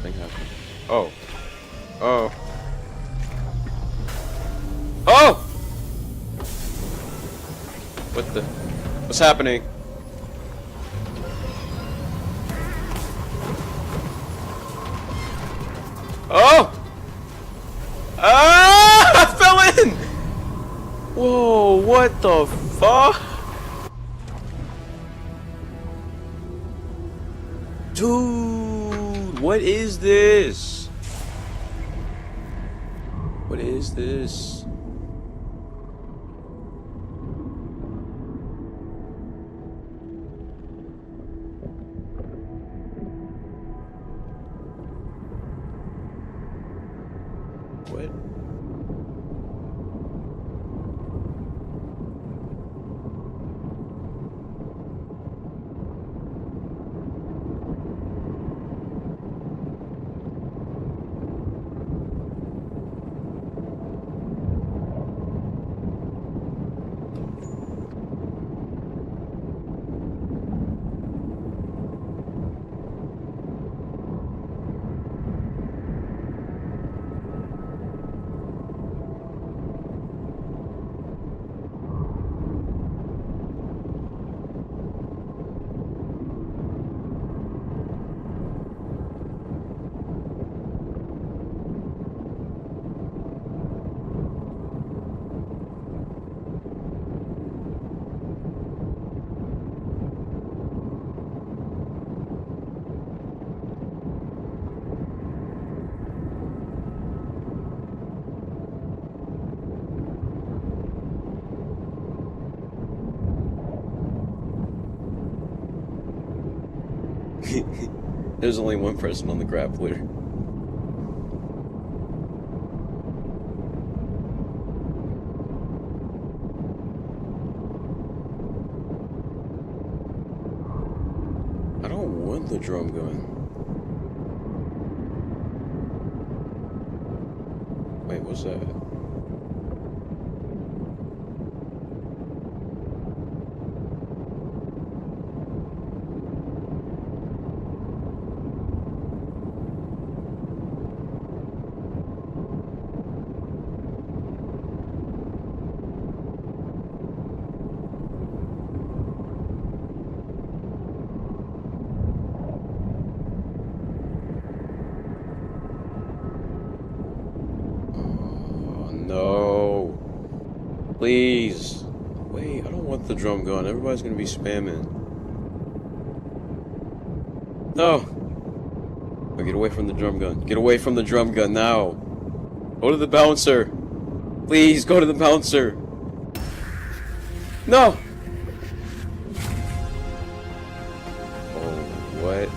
Nothing happened. Oh. Oh. Oh! What the? What's happening? Oh! Ah! I fell in! Whoa, what the fuck? Dude, what is this? What is this? What? There's only one person on the grappler. I don't want the drum gun. Wait, what's that? No. Please. Wait, I don't want the drum gun. Everybody's gonna be spamming. No. Oh, get away from the drum gun. Get away from the drum gun now. Go to the bouncer. Please, go to the bouncer. No. Oh, what?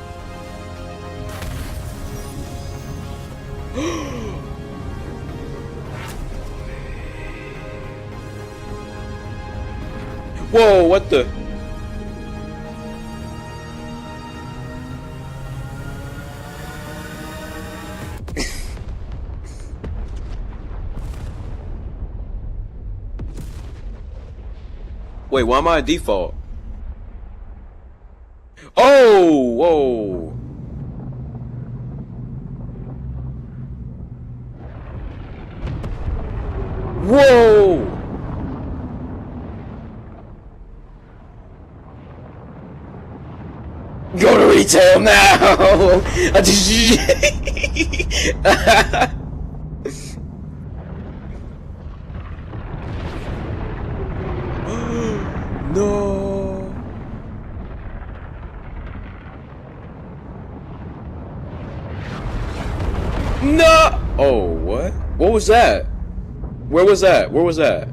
Whoa, what the? Wait, why am I a default? Oh, whoa. Whoa. Go to retail now! No! No! Oh, what? What was that? Where was that? Where was that?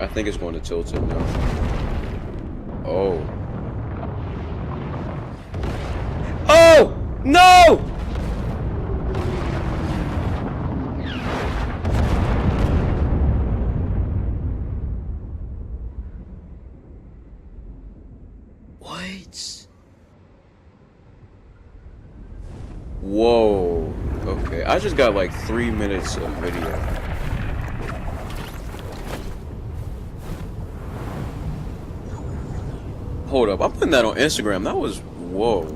I think it's going to tilt it now. Oh. Oh! No! What? Whoa. Okay, I just got like 3 minutes of video. Hold up, I'm putting that on Instagram. That was, whoa.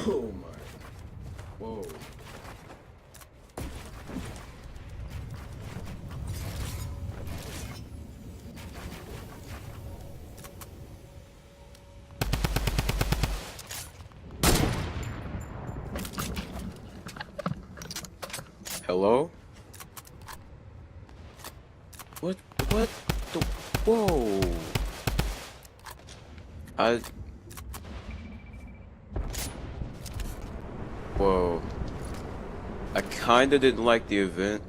Oh my. Whoa. Hello? What? What? The? Whoa. I. Whoa. I kinda didn't like the event.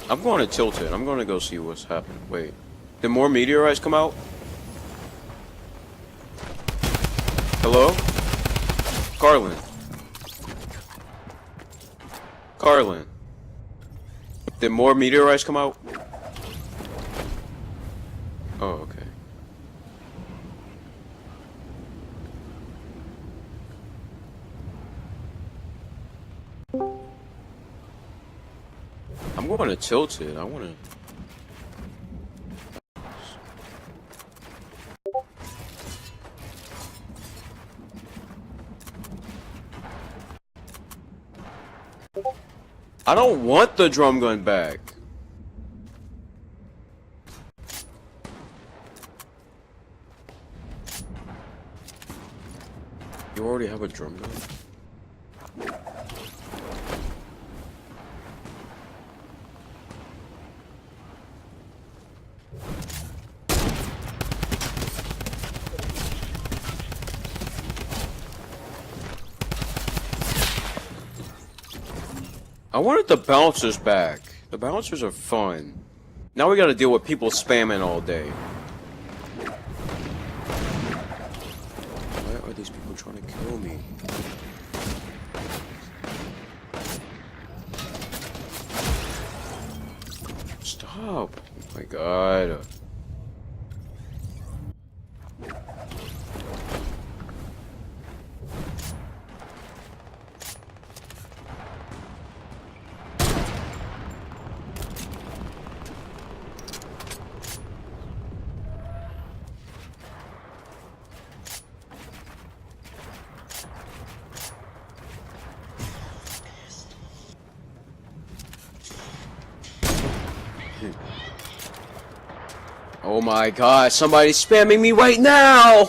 I'm going to Tilted. I'm going to go see what's happening. Wait. Did more meteorites come out? Hello? Carlin. Carlin. Did more meteorites come out? Oh, okay. I'm going to Tilted. I want to... I don't want the drum gun back. You already have a drum gun? I wanted the bouncers back. The bouncers are fun. Now we gotta deal with people spamming all day. Why are these people trying to kill me? Stop. Oh my god. Oh my god, somebody's spamming me right now!